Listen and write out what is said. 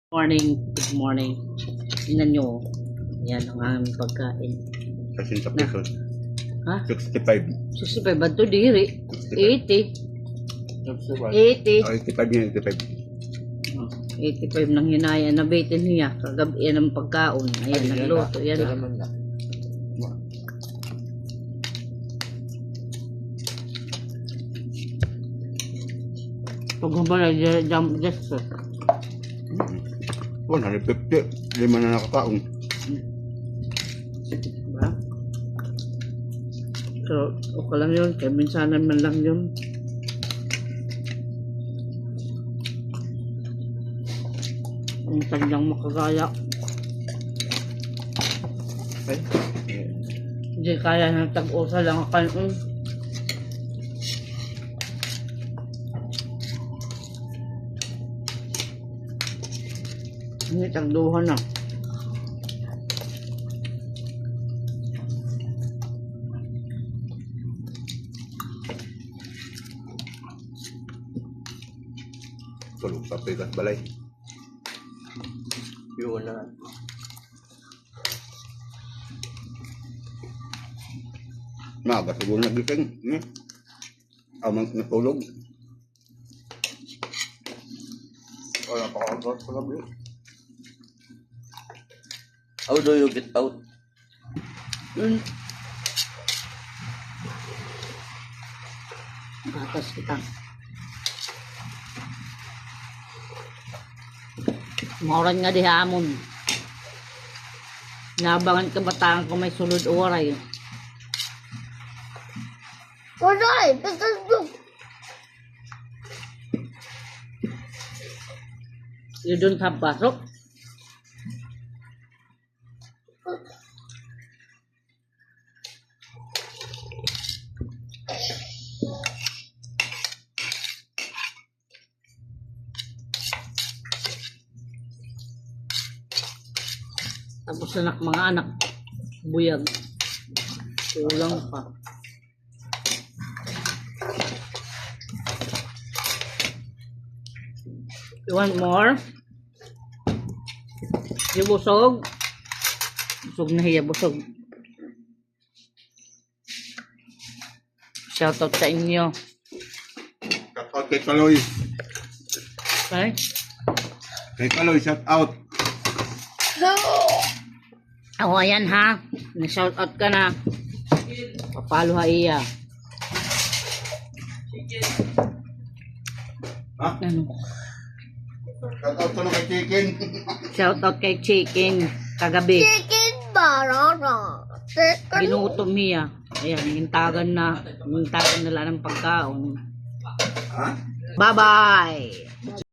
Good morning. Tingnan nyo. Yan ang aming pagkain. Kasi sa pesos. Ha? 65. 65 ba ito? Diri. 80. 80. 85 yun, 85. 85 nang hinaya. Nabitin niya. Kagabi yan ang pagkaon. Ayan, nagluto. Yan. Pag hubalay, jump just 150. Lima na nakakaon. diba? So, okay lang yun. Kaya minsanan man lang yun. Minsan lang makagaya. Ay. Hindi kaya ng tag-usa lang ang kanon. Hindi tagduhan na. Tulog sa pegas balay. Yun na. Maaga siguro nagising. Amang natulog. Wala pa ako sa gabi. How do you get out? Batas kita. Mauran nga di hamon. Nabangan ka bataan ko may sulod oray. Oray, patandok. You don't have pasok? Tapos mga anak, buyag. Kulang pa. You want more? You busog? Busog na hiya, busog. Shoutout sa inyo. Shout out kay Kaloy. Okay? Kay Kaloy, shout out. O, ayan ha. Na-shoutout ka na. Papalo ha iya. Ha? Ano? Shout out to kay Chicken. Shoutout kay Chicken. Kagabi. Chicken banana. Chicken. Ginutom niya. Ayan, hintagan na lang ng pagkaon. Ha? Bye-bye!